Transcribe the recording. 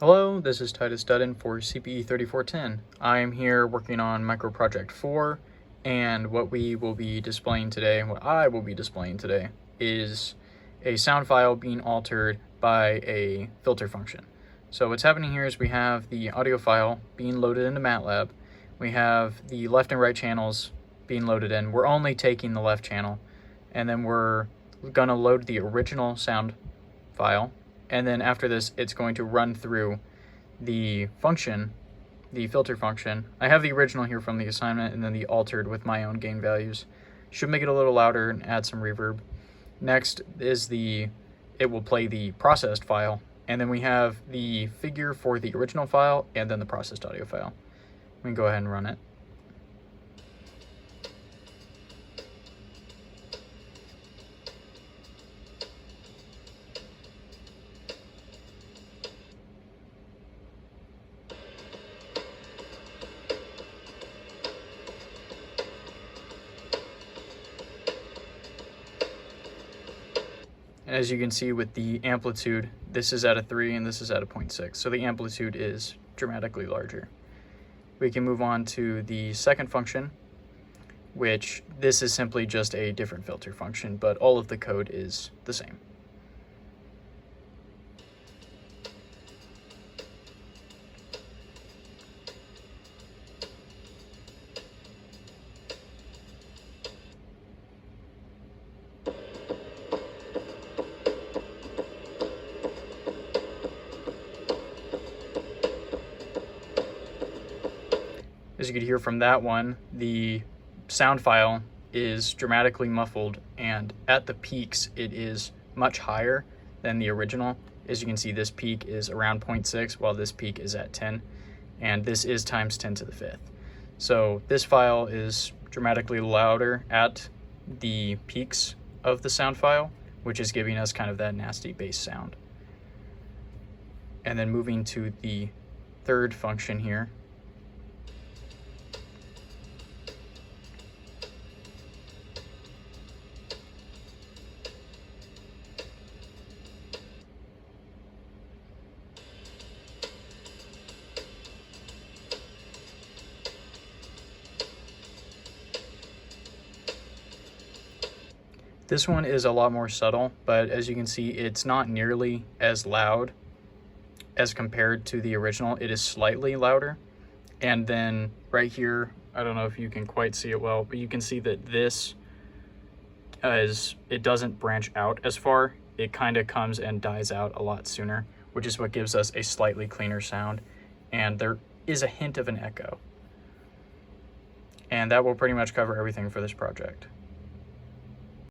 Hello, this is Titus Dudden for CpE 3410. I am here working on micro project 4, and what I will be displaying today is a sound file being altered by a filter function. So what's happening here is we have the audio file being loaded into MATLAB. We have the left and right channels being loaded in. We're only taking the left channel, and then we're gonna load the original sound file. And then after this, it's going to run through the function, the filter function. I have the original here from the assignment and then the altered with my own gain values. Should make it a little louder and add some reverb. Next is it will play the processed file. And then we have the figure for the original file and then the processed audio file. We can go ahead and run it. And as you can see with the amplitude, this is at a 3 and this is at a 0.6. So the amplitude is dramatically larger. We can move on to the second function, which this is simply just a different filter function, but all of the code is the same. As you could hear from that one, the sound file is dramatically muffled, and at the peaks it is much higher than the original. As you can see, this peak is around 0.6 while this peak is at 10, and this is times 10 to the 5th. So this file is dramatically louder at the peaks of the sound file, which is giving us kind of that nasty bass sound. And then moving to the third function here, this one is a lot more subtle, but as you can see, it's not nearly as loud as compared to the original. It is slightly louder. And then right here, I don't know if you can quite see it well, but you can see that this it doesn't branch out as far. It kind of comes and dies out a lot sooner, which is what gives us a slightly cleaner sound. And there is a hint of an echo. And that will pretty much cover everything for this project.